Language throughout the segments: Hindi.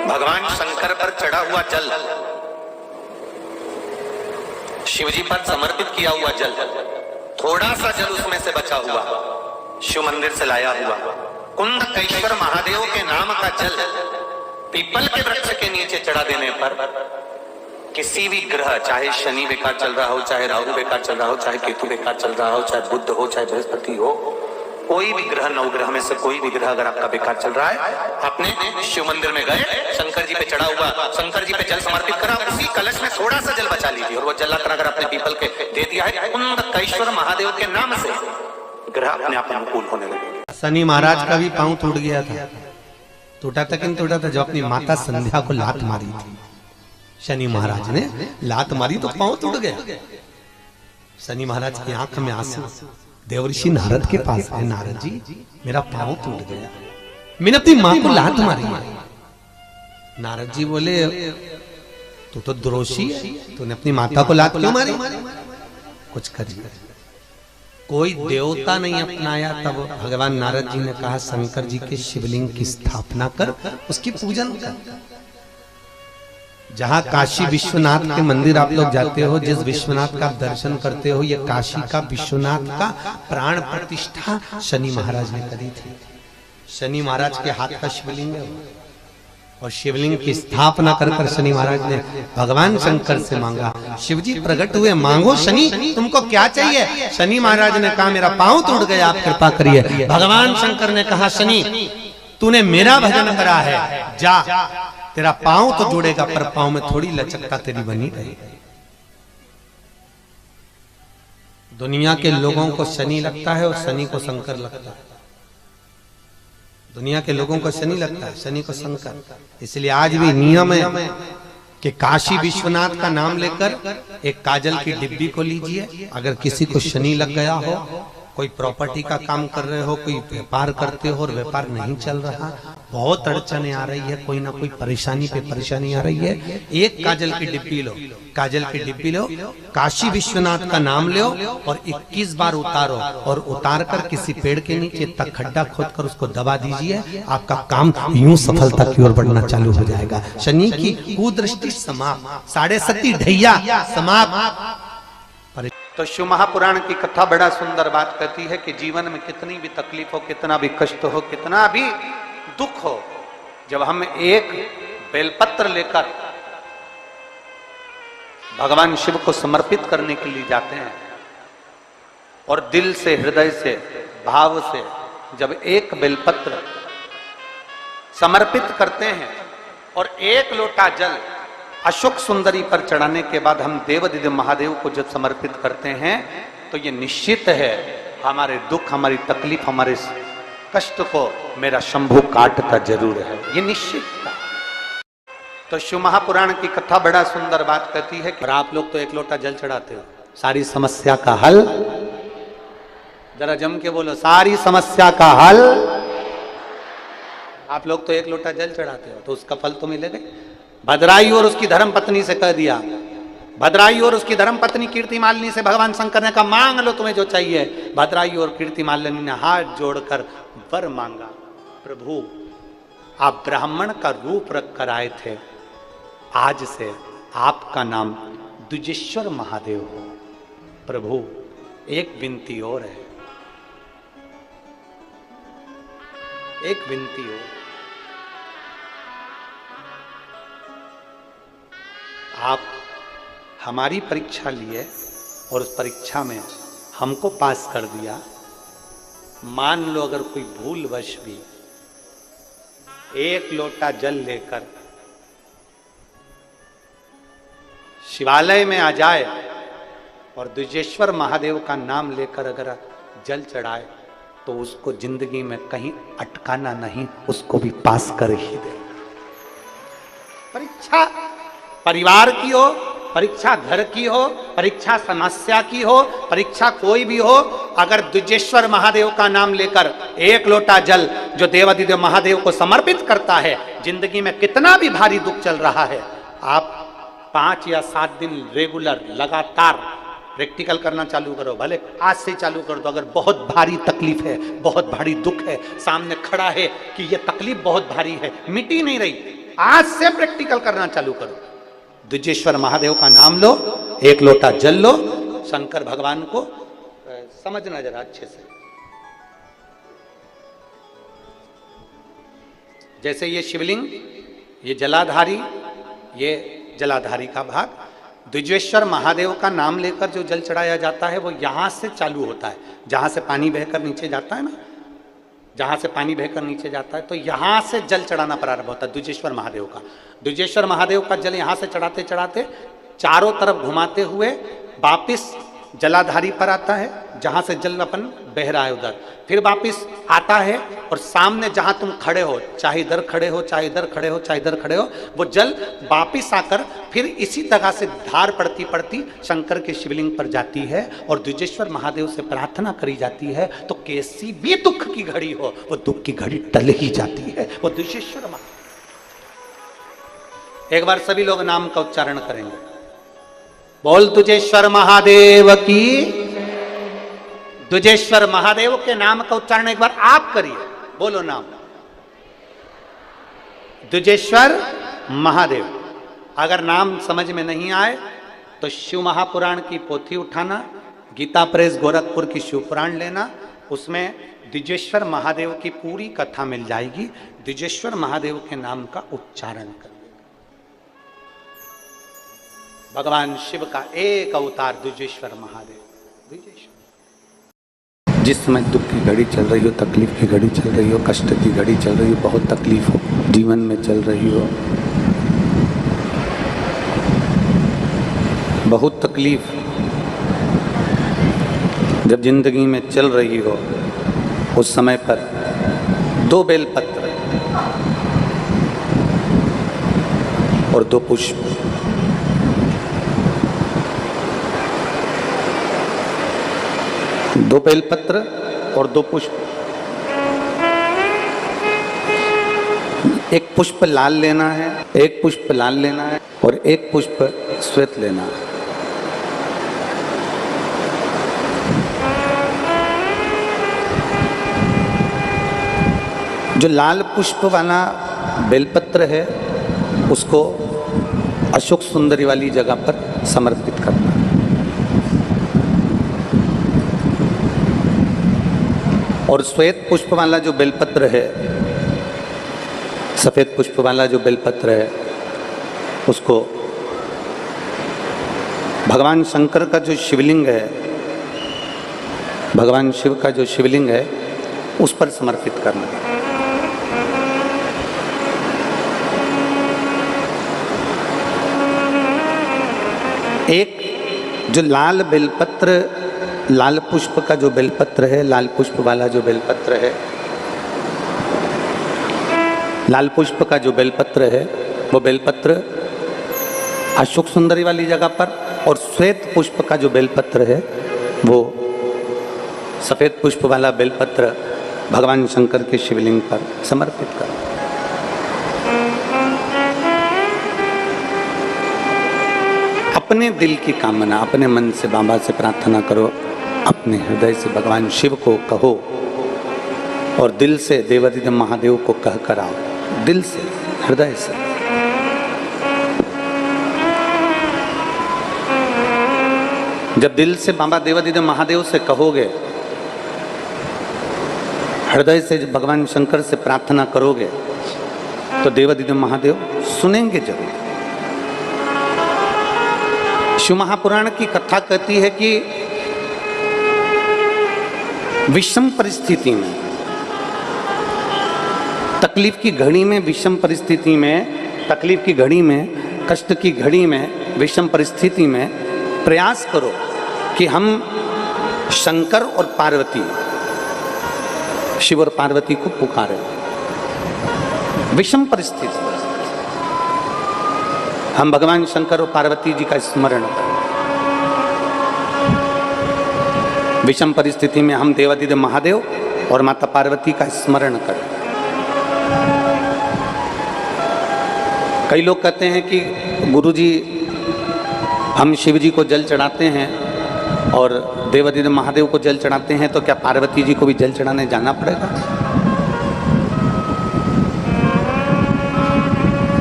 भगवान शंकर पर चढ़ा हुआ जल, शिवजी पर समर्पित किया हुआ जल, थोड़ा सा जल उसमें से बचा हुआ शिव मंदिर से लाया हुआ कुंदकेश्वर महादेव के नाम का जल पीपल के वृक्ष के नीचे चढ़ा देने पर किसी भी ग्रह, चाहे शनि बेकार चल रहा हो, चाहे राहु बेकार चल रहा हो, चाहे केतु बेकार चल रहा हो, चाहे बुध हो, चाहे बृहस्पति हो, कोई भी ग्रह, नवग्रह में से कोई भी ग्रह अगर आपका बेकार चल रहा है, आपने शिव मंदिर में गए, शंकर जी पे चढ़ा हुआ, शंकर जी पे जल समर्पित करा, उसी कलश में थोड़ा सा जल बचा लीजिए और वो जल अगर आपने पीपल के दे दिया है कुंदकेश्वर महादेव के नाम से, ग्रह अपने आप अनुकूल होने लगे। शनि महाराज का भी पांव टूट गया था, टूटा था कि नहीं टूटा था? जब अपनी माता संध्या को लात मारी थी, शनि महाराज ने लात मारी तो पांव टूट गया। शनि महाराज की आंख में आंसू, देवर्षि नारद के पास है, नारद जी मेरा पांव टूट गया, मैंने अपनी मां को लात मारी है। नारद जी बोले तू तो द्रोषी है, तूने अपनी माता को लात क्यों मारी? कुछ करिए। कोई देवता नहीं अपनाया, तब भगवान नारद जी ने कहा शंकर जी के शिवलिंग की स्थापना कर, उसकी पूजन कर। जहां काशी विश्वनाथ के मंदिर आप लोग जाते हो, जिस विश्वनाथ का दर्शन करते हो, ये काशी का विश्वनाथ का प्राण प्रतिष्ठा शनि महाराज ने करी थी। शनि महाराज के हाथ का शिवलिंग है और शिवलिंग की स्थापना कर कर शनि महाराज ने भगवान शंकर से मांगा। शिवजी प्रकट हुए, मांगो शनि तुमको क्या चाहिए? शनि महाराज ने कहा मेरा पांव टूट गया, आप कृपा करिए। भगवान शंकर ने कहा शनि तूने मेरा भजन करा है, जा तेरा पांव तो जुड़ेगा पर पांव में थोड़ी लचकता तेरी बनी रहेगी। दुनिया के लोगों को शनि लगता है और शनि को शंकर लगता है। दुनिया के लोगों को शनि लगता है, शनि को शंकर। इसलिए आज भी नियम है कि काशी विश्वनाथ का नाम लेकर एक काजल की डिब्बी को लीजिए। अगर किसी को शनि लग गया हो, कोई प्रॉपर्टी का काम कर रहे हो, कोई व्यापार करते हो और व्यापार नहीं चल रहा, बहुत अड़चने आ रही है, कोई ना कोई परेशानी पे परेशानी आ रही है, एक काजल की डिब्बी लो, काजल की डिब्बी लो, काशी विश्वनाथ का नाम लो और 21 बार उतारो और उतार कर किसी पेड़ के नीचे तक खड्डा खोद कर उसको दबा दीजिए। आपका काम यूं सफलता की ओर बढ़ना चालू हो जाएगा। शनि की कुदृष्टि समाप्त, 7.5 ढैया समाप्त। तो शिव महापुराण की कथा बड़ा सुंदर बात कहती है कि जीवन में कितनी भी तकलीफ हो, कितना भी कष्ट हो, कितना भी दुख हो, जब हम एक बेलपत्र लेकर भगवान शिव को समर्पित करने के लिए जाते हैं और दिल से, हृदय से, भाव से जब एक बेलपत्र समर्पित करते हैं और एक लोटा जल अशोक सुंदरी पर चढ़ाने के बाद हम देवदिव्य महादेव को जब समर्पित करते हैं तो ये निश्चित है हमारे दुख, हमारी तकलीफ, हमारे कष्ट को मेरा शंभु काटता जरूर है, ये निश्चित था। तो शिव महापुराण की कथा बड़ा सुंदर बात कहती है कि आप लोग तो एक लोटा जल चढ़ाते हो, सारी समस्या का हल, जरा जम के बोलो, सारी समस्या का हल। आप लोग तो एक लोटा जल चढ़ाते हो तो उसका फल तो मिलेगा। भद्राई और उसकी धर्म पत्नी से कह दिया, भद्राई और उसकी धर्म पत्नी कीर्ति मालिनी से भगवान शंकर ने कहा मांग लो तुम्हें जो चाहिए। भद्राई और कीर्ति मालिनी ने हाथ जोड़कर वर मांगा, प्रभु आप ब्राह्मण का रूप रख कर आए थे, आज से आपका नाम द्विजेश्वर महादेव हो। प्रभु एक विनती और है, एक विनती और, आप हमारी परीक्षा लिए और उस परीक्षा में हमको पास कर दिया। मान लो अगर कोई भूलवश भी एक लोटा जल लेकर शिवालय में आ जाए और द्विजेश्वर महादेव का नाम लेकर अगर जल चढ़ाए तो उसको जिंदगी में कहीं अटकाना नहीं, उसको भी पास कर ही दे। परीक्षा परिवार की हो, परीक्षा घर की हो, परीक्षा समस्या की हो, परीक्षा कोई भी हो, अगर द्विजेश्वर महादेव का नाम लेकर एक लोटा जल जो देवादिदेव महादेव को समर्पित करता है, जिंदगी में कितना भी भारी दुख चल रहा है, आप 5 या 7 दिन रेगुलर लगातार प्रैक्टिकल करना चालू करो, भले आज से चालू कर दो। अगर बहुत भारी तकलीफ है, बहुत भारी दुख है, सामने खड़ा है कि ये तकलीफ बहुत भारी है, मिटी नहीं रही, आज से प्रैक्टिकल करना चालू करो। द्विजेश्वर महादेव का नाम लो, एक लोटा जल लो, शंकर भगवान को समझना जरा अच्छे से। जैसे ये शिवलिंग, ये जलाधारी, ये जलाधारी का भाग, द्विजेश्वर महादेव का नाम लेकर जो जल चढ़ाया जाता है वो यहां से चालू होता है, जहां से पानी बहकर नीचे जाता है ना, जहां से पानी बहकर नीचे जाता है तो यहां से जल चढ़ाना प्रारंभ होता है द्विजेश्वर महादेव का। द्विजेश्वर महादेव का जल यहां से चढ़ाते चढ़ाते चारों तरफ घुमाते हुए वापिस जलाधारी पर आता है, जहां से जल अपन बह रहा है उधर, फिर वापिस आता है और सामने जहां तुम खड़े हो, चाहे इधर खड़े हो, चाहे इधर खड़े हो, चाहे इधर खड़े हो, वो जल वापिस आकर फिर इसी तरह से धार पड़ती पड़ती शंकर के शिवलिंग पर जाती है और द्विजेश्वर महादेव से प्रार्थना करी जाती है। तो कैसी भी दुख की घड़ी हो, वो दुख की घड़ी टल ही जाती है, वो द्विजेश्वर महादेव। एक बार सभी लोग नाम का उच्चारण करेंगे, बोल द्विजेश्वर महादेव की। द्विजेश्वर महादेव के नाम का उच्चारण एक बार आप करिए, बोलो नाम, द्विजेश्वर महादेव। अगर नाम समझ में नहीं आए तो शिव महापुराण की पोथी उठाना, गीता प्रेस गोरखपुर की शिव पुराण लेना, उसमें द्विजेश्वर महादेव की पूरी कथा मिल जाएगी। द्विजेश्वर महादेव के नाम का उच्चारण कर, भगवान शिव का एक अवतार द्विजेश्वर महादेव। द्विजेश्वर जिस समय दुख की घड़ी चल रही हो, तकलीफ की घड़ी चल रही हो, कष्ट की घड़ी चल रही हो, बहुत तकलीफ हो जीवन में चल रही हो, बहुत तकलीफ जब जिंदगी में चल रही हो, उस समय पर 2 बेलपत्र और 2 पुष्प, दो बेलपत्र और 2 पुष्प, एक पुष्प लाल लेना है, एक पुष्प लाल लेना है और एक पुष्प श्वेत लेना है। जो लाल पुष्प वाला बेलपत्र है उसको अशोक सुंदरी वाली जगह पर समर्पित करना है। और श्वेत पुष्प वाला जो बेलपत्र है, सफेद पुष्प वाला जो बेलपत्र है, उसको भगवान शंकर का जो शिवलिंग है, भगवान शिव का जो शिवलिंग है उस पर समर्पित करना है। एक जो लाल बेलपत्र, लाल पुष्प का जो बेलपत्र है, लाल पुष्प वाला जो बेलपत्र है, लाल पुष्प का जो बेलपत्र है वो बेलपत्र अशोक सुंदरी वाली जगह पर, और श्वेत पुष्प का जो बेलपत्र है वो सफेद पुष्प वाला बेलपत्र भगवान शंकर के शिवलिंग पर समर्पित कर। अपने दिल की कामना अपने मन से बाबा से प्रार्थना करो, अपने हृदय से भगवान शिव को कहो और दिल से देवादिदेव महादेव को कह कर आओ, दिल से, हृदय से। जब दिल से बाबा देवादिदेव महादेव से कहोगे, हृदय से जब भगवान शंकर से प्रार्थना करोगे तो देवादिदेव महादेव सुनेंगे जरूर। शिव महापुराण की कथा कहती है कि विषम परिस्थिति में, तकलीफ की घड़ी में, विषम परिस्थिति में, तकलीफ की घड़ी में, कष्ट की घड़ी में, विषम परिस्थिति में प्रयास करो कि हम शंकर और पार्वती, शिव और पार्वती को पुकारें। विषम परिस्थिति हम भगवान शंकर और पार्वती जी का स्मरण करें। विषम परिस्थिति में हम देवादिदेव महादेव और माता पार्वती का स्मरण करें। कई लोग कहते हैं कि गुरुजी हम शिव जी को जल चढ़ाते हैं और देवादिदेव महादेव को जल चढ़ाते हैं, तो क्या पार्वती जी को भी जल चढ़ाने जाना पड़ेगा?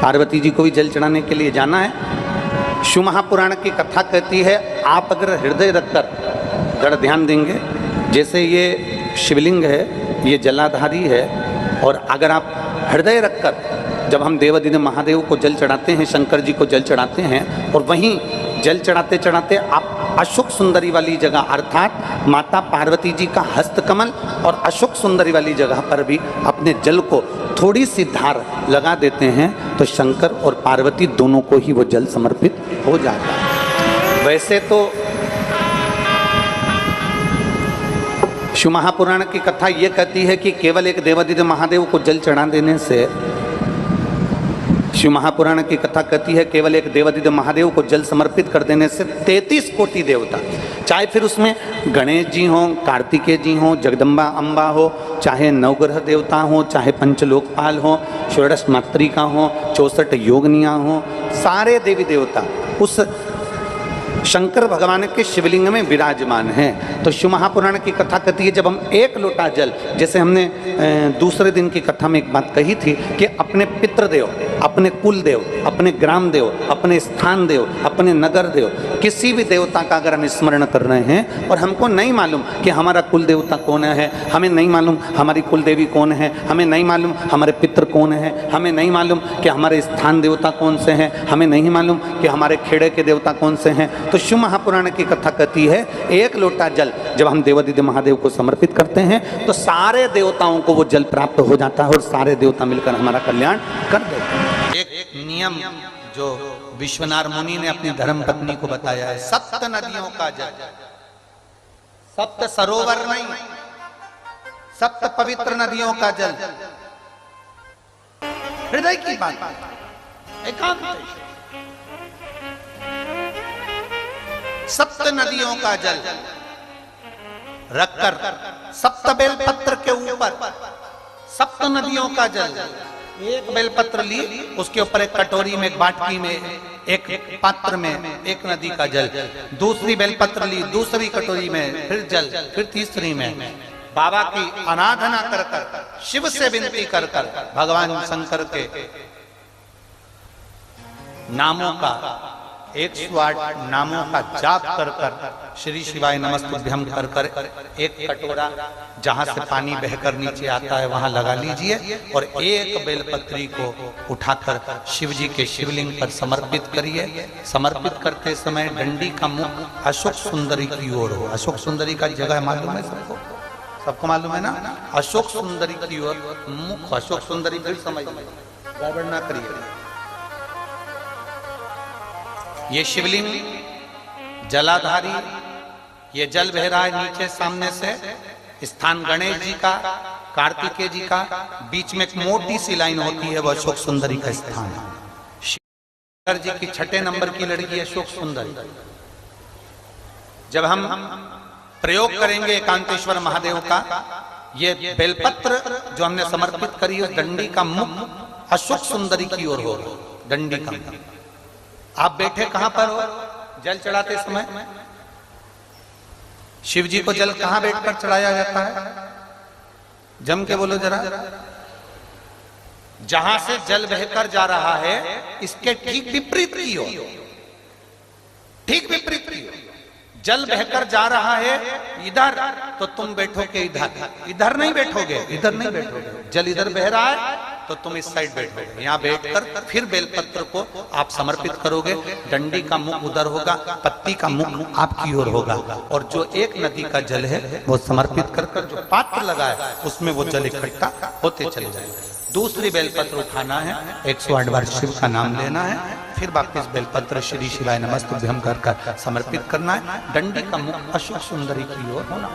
पार्वती जी को भी जल चढ़ाने के लिए जाना है। शिव महापुराण की कथा कहती है, आप अगर हृदय रखकर जरा ध्यान देंगे, जैसे ये शिवलिंग है, ये जलाधारी है, और अगर आप हृदय रखकर जब हम देवादिदेव महादेव को जल चढ़ाते हैं, शंकर जी को जल चढ़ाते हैं, और वहीं जल चढ़ाते चढ़ाते आप अशोक सुंदरी वाली जगह अर्थात माता पार्वती जी का हस्तकमल और अशोक सुंदरी वाली जगह पर भी अपने जल को थोड़ी सी धार लगा देते हैं तो शंकर और पार्वती दोनों को ही वो जल समर्पित हो जाता है। वैसे तो शिव महापुराण की कथा ये कहती है कि केवल एक देवादिदेव महादेव को जल चढ़ा देने से, शिव महापुराण की कथा कहती है केवल एक देवादिदेव महादेव को जल समर्पित कर देने से 33 कोटि देवता, चाहे फिर उसमें गणेश जी हों, कार्तिकेय जी हों, जगदम्बा अम्बा हो, चाहे नवग्रह देवता हों, चाहे पंचलोकपाल हों, षोडश मातृका हों, 64 योगनियाँ हों, सारे देवी देवता उस शंकर भगवान के शिवलिंग में विराजमान हैं। तो शिव महापुराण की कथा कहती है जब हम एक लोटा जल, जैसे हमने दूसरे दिन की कथा में एक बात कही थी कि अपने पितृदेव, अपने कुल देव, अपने ग्राम देव, अपने स्थान देव, अपने नगर देव, किसी भी देवता का अगर हम स्मरण कर रहे हैं और हमको नहीं मालूम कि हमारा कुल देवता कौन है, हमें नहीं मालूम हमारी कुल देवी कौन है, हमें नहीं मालूम हमारे पितृ कौन है, हमें नहीं मालूम कि हमारे स्थान देवता कौन से हैं, हमें नहीं मालूम कि हमारे खेड़े के देवता कौन से हैं, तो शिव महापुराण की कथा कहती है एक लोटा जल जब हम देवादिदेव महादेव को समर्पित करते हैं तो सारे देवताओं को वो जल प्राप्त हो जाता है और सारे देवता मिलकर हमारा कल्याण कर देते हैं। एक नियम जो विश्वनाथ मुनि ने अपनी धर्म पत्नी को बताया है, 7 नदियों का जल, 7 सरोवर नहीं, 7 पवित्र नदियों का जल, हृदय की बात, एकांत, 7 नदियों का जल रखकर 7 बेलपत्र के ऊपर 7 नदियों का जल, एक बेलपत्र ली, उसके ऊपर एक कटोरी में, एक बाटकी में, एक पात्र में एक नदी का जल, दूसरी बेलपत्र ली, दूसरी कटोरी में फिर जल, फिर तीसरी में बाबा की आराधना कर कर, शिव से विनती कर कर, भगवान शंकर के नामों का 108 नामों का जाप कर कर, श्री शिवाय नमस्तुभ्यं कर कर एक कटोरा जहां से पानी बहकर नीचे आता है वहां लगा लीजिए और एक बेलपत्री को उठाकर शिव जी के शिवलिंग पर समर्पित करिए। समर्पित करते समय डंडी का मुख अशोक सुंदरी की ओर हो। अशोक सुंदरी का जगह मालूम है सबको? सबको मालूम है ना? अशोक सुंदरी की ओर मुख, अशोक सुंदरी फिर समझ गड़बड़ ना करिए। ये शिवलिंग जलाधारी, ये जल बह रहा है नीचे सामने से, स्थान गणेश जी का, कार्तिकेय जी का, बीच में एक मोटी सी लाइन होती है, वो अशोक सुंदरी का स्थान है। शंकर जी की 6 नंबर की लड़की अशोक सुंदरी। जब हम प्रयोग करेंगे एकांतेश्वर महादेव का, ये बेलपत्र जो हमने समर्पित करी है, डंडी का मुख अशोक सुंदरी की ओर होगा। डंडी का मुख। आप बैठे कहां पर हो जल चढ़ाते समय? शिव जी को जल कहां बैठकर चढ़ाया जाता है? जम के बोलो जरा। जहां से जल बहकर जा रहा है इसके ठीक विपरीत की ओर, ठीक विपरीत की ओर। जल बहकर जा रहा है इधर, तो तुम बैठोगे इधर, इधर नहीं बैठोगे, इधर नहीं बैठोगे। जल इधर बह रहा है तो तुम इस साइड बैठोगे। यहाँ बैठकर फिर बेलपत्र को आप समर्पित करोगे। डंडी का मुख उधर होगा, पत्ती का मुख आपकी ओर होगा, और जो एक नदी का जल है वो समर्पित कर कर जो पात्र लगा है उसमें वो जल इकट्ठा होते चले जाएंगे। दूसरी बेलपत्र उठाना है, 108 बार शिव का नाम लेना है, फिर वापिस बेलपत्र श्री शिवाय नमस्तुभ्यं कर कर समर्पित करना है। डंडी का मुख अशोक सुंदरी की ओर होना।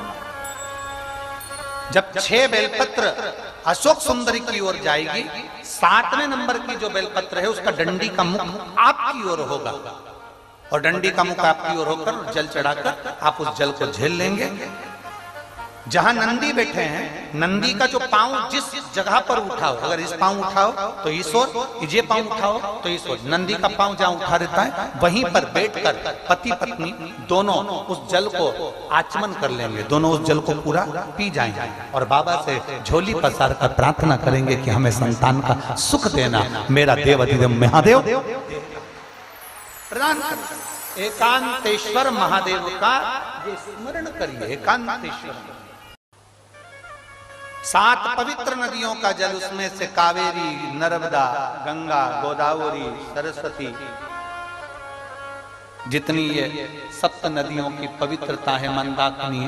जब 6 बेलपत्र अशोक सुंदरी की ओर जाएगी, 7वें नंबर की जो बेलपत्र है उसका डंडी का मुख आपकी ओर होगा, और डंडी का मुख आपकी ओर होकर जल चढ़ाकर आप उस जल को झेल लेंगे। जहां नंदी बैठे हैं, नंदी का जो पांव जिस जगह पर उठाओ, अगर इस पांव उठाओ तो ईश्वर, ये पांव उठाओ तो ईश्वर। नंदी का पांव जहां उठा रहता है वहीं पर बैठकर पति पत्नी दोनों उस जल को आचमन कर लेंगे, दोनों उस जल को पूरा पी जाएंगे और बाबा से झोली पसार कर प्रार्थना करेंगे कि हमें संतान का सुख देना, मेरा देव अधिदेव महादेव प्रदान करें। एकांतेश्वर महादेव का ये स्मरण करिए। एकांतेश्वर 7 पवित्र नदियों का जल, उसमें से कावेरी, नर्मदा, गंगा, गोदावरी, सरस्वती, जितनी ये 7 नदियों की पवित्रता है, मंदाकिनी,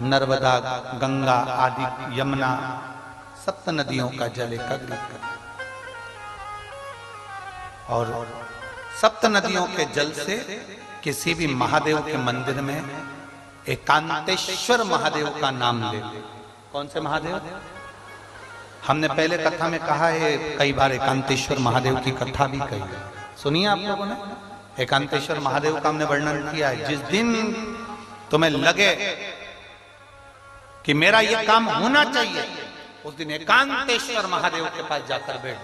नर्मदा, गंगा आदि, यमुना, 7 नदियों का जल एकत्रित कर और 7 नदियों के जल से किसी भी महादेव के मंदिर में एकांतेश्वर महादेव का नाम ले। कौन से महादेव? हमने पहले कथा में कहा है, कई बार एकांतेश्वर महादेव की कथा भी कही है, सुनिए आप लोगों ने। एकांतेश्वर महादेव का हमने वर्णन किया है। जिस दिन तुम्हें लगे कि मेरा ये काम होना चाहिए, उस दिन एकांतेश्वर महादेव के पास जाकर बैठ।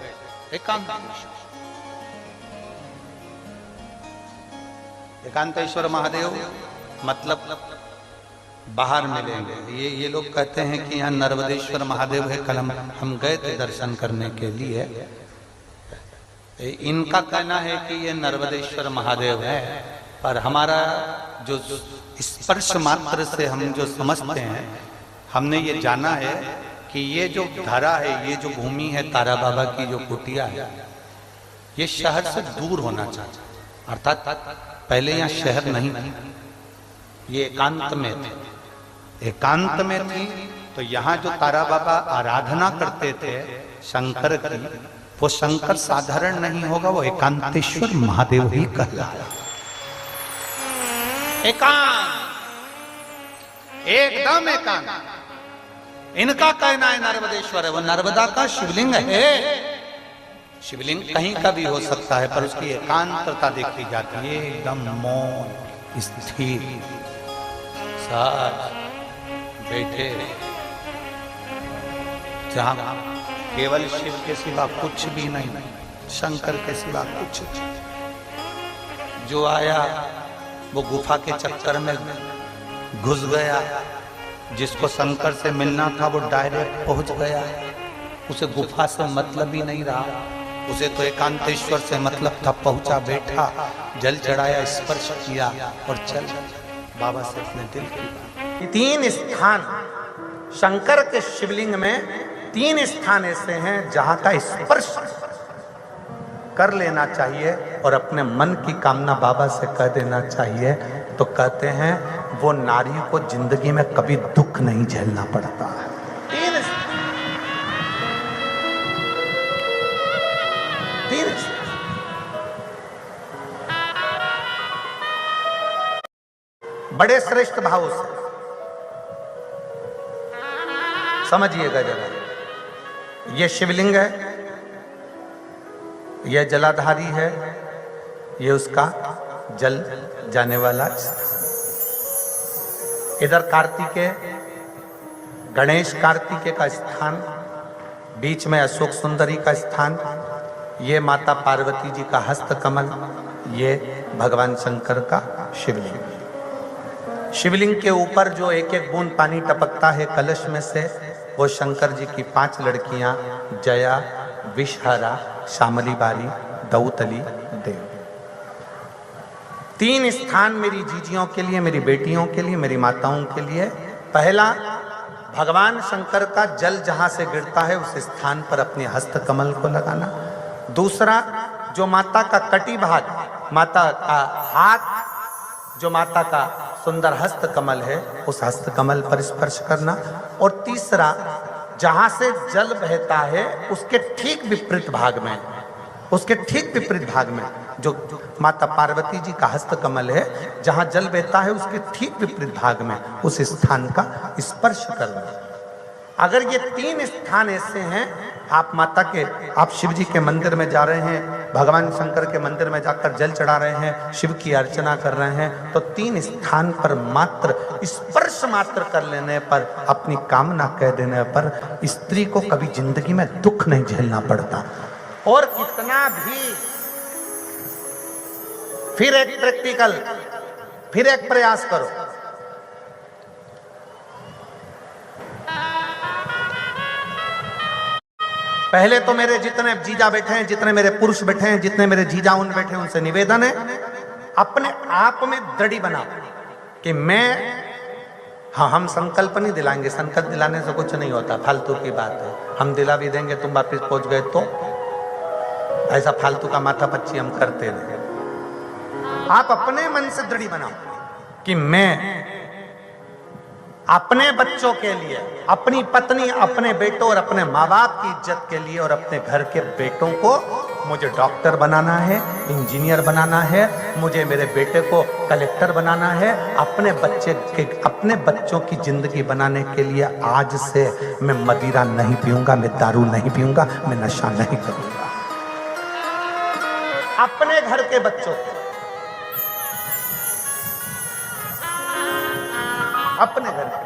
एकांतेश्वर महादेव मतलब बाहर मिलेंगे। ये लोग कहते हैं कि यहाँ नर्मदेश्वर महादेव है, कल हम गए थे दर्शन करने के लिए। इनका कहना है कि ये नर्मदेश्वर महादेव है, पर हमारा जो स्पर्श मात्र से हम जो समझते हैं, हमने ये जाना है कि ये जो धरा है, ये जो भूमि है तारा बाबा की जो कुटिया है, ये शहर से दूर होना चाहिए। अर्थात पहले यहाँ शहर नहीं थी, ये एकांत में थे। एकांत में थी तो यहाँ जो तारा बाबा आराधना करते थे शंकर की, वो शंकर साधारण नहीं होगा, वो एकांतेश्वर महादेव ही कहलाया। एकांत, एकदम एकांत। इनका कहना है नर्मदेश्वर है, वो नर्मदा का शिवलिंग है। शिवलिंग कहीं का भी हो सकता है, पर उसकी एकांतता देखी जाती है, एकदम मौन स्थिर, साथ बैठे, जहां केवल शिव के सिवा कुछ भी नहीं, शंकर के सिवा कुछ। जो आया वो गुफा के चक्कर में घुस गया, जिसको शंकर से मिलना था वो डायरेक्ट पहुंच गया, उसे गुफा से मतलब ही नहीं रहा, उसे तो एकांतेश्वर से मतलब था। पहुंचा, बैठा, जल चढ़ाया, स्पर्श किया और चल बाबा से अपने दिल की बात। 3 स्थान शंकर के शिवलिंग में, 3 स्थान ऐसे हैं जहां का स्पर्श कर लेना चाहिए और अपने मन की कामना बाबा से कह देना चाहिए। तो कहते हैं वो नारी को जिंदगी में कभी दुख नहीं झेलना पड़ता है। 3 बड़े श्रेष्ठ भाव से समझिएगा जरा। ये शिवलिंग है, यह जलाधारी है, ये उसका जल जाने वाला। इधर कार्तिकेय, गणेश कार्तिकेय का स्थान, बीच में अशोक सुंदरी का स्थान, ये माता पार्वती जी का हस्त कमल, ये भगवान शंकर का शिवलिंग। शिवलिंग के ऊपर जो एक एक बूंद पानी टपकता है कलश में से, वो शंकर जी की 5 लड़कियां, जया, विषहरा, श्यामली बारी, दौतली, देव। 3 स्थान मेरी जीजियों के लिए, मेरी बेटियों के लिए, मेरी माताओं के लिए। पहला, भगवान शंकर का जल जहां से गिरता है उस स्थान पर अपने हस्त कमल को लगाना। दूसरा, जो माता का कटी भाग, माता का हाथ, जो माता का सुंदर हस्त कमल है, उस हस्त कमल पर स्पर्श करना। और तीसरा, जहां से जल बहता है उसके ठीक विपरीत भाग में, उसके ठीक विपरीत भाग में जो माता पार्वती जी का हस्त कमल है, जहां जल बहता है उसके ठीक विपरीत भाग में उस स्थान का स्पर्श करना। अगर ये 3 स्थान ऐसे हैं, आप माता के, आप शिव जी के मंदिर में जा रहे हैं, भगवान शंकर के मंदिर में जाकर जल चढ़ा रहे हैं, शिव की अर्चना कर रहे हैं, तो 3 स्थान पर मात्र स्पर्श मात्र कर लेने पर, अपनी कामना कह देने पर स्त्री को कभी जिंदगी में दुख नहीं झेलना पड़ता। और कितना भी, फिर एक प्रैक्टिकल, फिर एक प्रयास करो। पहले तो मेरे जितने जीजा बैठे हैं, जितने मेरे पुरुष बैठे हैं, जितने मेरे जीजा उन बैठे हैं, उनसे निवेदन है, अपने आप में दृढ़ बनाओ कि मैं, हाँ हम संकल्प नहीं दिलाएंगे, संकल्प दिलाने से कुछ नहीं होता, फालतू की बात है। हम दिला भी देंगे, तुम वापिस पहुंच गए तो ऐसा फालतू का माथा पच्ची हम करते नहीं। आप अपने मन से दृढ़ बनाओ कि मैं अपने बच्चों के लिए, अपनी पत्नी, अपने बेटों और अपने माँ बाप की इज्जत के लिए और अपने घर के बेटों को मुझे डॉक्टर बनाना है, इंजीनियर बनाना है, मुझे मेरे बेटे को कलेक्टर बनाना है। अपने बच्चों की जिंदगी बनाने के लिए आज से मैं मदिरा नहीं पीऊंगा, मैं दारू नहीं पीऊंगा, मैं नशा नहीं करूंगा। अपने घर के बच्चों को, अपने घर के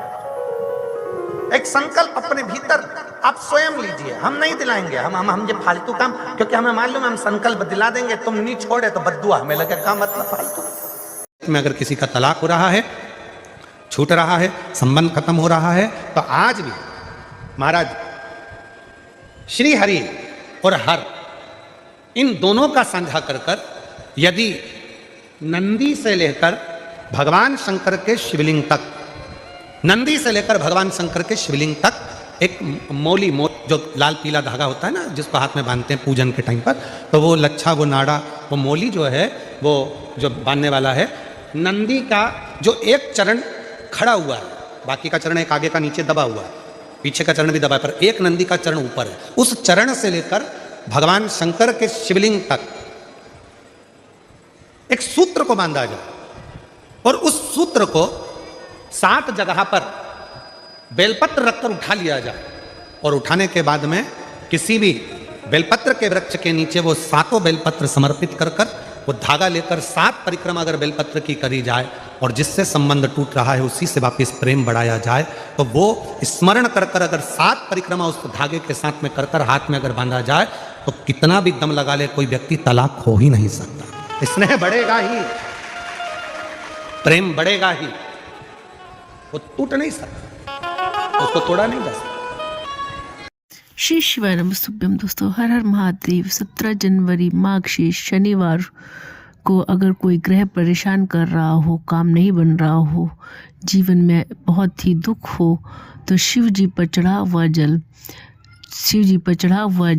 एक संकल्प अपने भीतर आप स्वयं लीजिए। हम नहीं दिलाएंगे, हम ये फालतू काम, क्योंकि हमें मालूम है हम संकल्प दिला देंगे, तुम नहीं छोड़े तो बद्दुआ हमें लगे, का मतलब फालतू। में अगर किसी का तलाक हो रहा है, छूट रहा है, संबंध खत्म हो रहा है, तो आज भी महाराज श्री हरि और हर, इन दोनों का साझा कर यदि नंदी से लेकर भगवान शंकर के शिवलिंग तक, नंदी से लेकर भगवान शंकर के शिवलिंग तक एक मौली, जो लाल पीला धागा होता है ना, जिसको हाथ में बांधते हैं पूजन के टाइम पर, तो वो लच्छा, वो नाड़ा, वो मौली जो है, वो जो बांधने वाला है, नंदी का जो एक चरण खड़ा हुआ है, बाकी का चरण एक आगे का नीचे दबा हुआ है, पीछे का चरण भी दबा है, पर एक नंदी का चरण ऊपर है। उस चरण से लेकर भगवान शंकर के शिवलिंग तक एक सूत्र को बांधा जाए और उस सूत्र को 7 जगह पर बेलपत्र रखकर उठा लिया जाए, और उठाने के बाद में किसी भी बेलपत्र के वृक्ष के नीचे वो 7 बेलपत्र समर्पित कर वो धागा लेकर 7 परिक्रमा अगर बेलपत्र की करी जाए और जिससे संबंध टूट रहा है उसी से वापिस प्रेम बढ़ाया जाए, तो वो स्मरण कर अगर 7 परिक्रमा उस धागे के साथ में कर हाथ में अगर बांधा जाए, तो कितना भी दम लगा ले कोई व्यक्ति तलाक हो ही नहीं सकता। स्नेह बढ़ेगा ही, प्रेम बढ़ेगा ही, वो टूट नहीं सकता, उसको तोड़ा नहीं जा सकता। श्री शिवाय नमस्तुभ्यम। दोस्तों, हर हर महादेव। 17 जनवरी माघशीर्ष शनिवार को अगर कोई ग्रह परेशान कर रहा हो, काम नहीं बन रहा हो, जीवन में बहुत ही दुख हो, तो शिव जी पर चढ़ा हुआ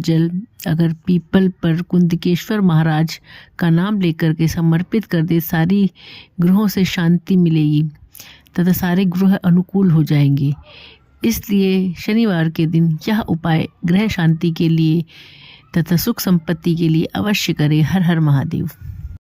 जल अगर पीपल पर कुंदकेश्वर महाराज का नाम लेकर के समर्पित कर दे, सारी ग्रहों से शांति मिलेगी तथा सारे ग्रह अनुकूल हो जाएंगे। इसलिए शनिवार के दिन यह उपाय ग्रह शांति के लिए तथा सुख संपत्ति के लिए अवश्य करें। हर हर महादेव।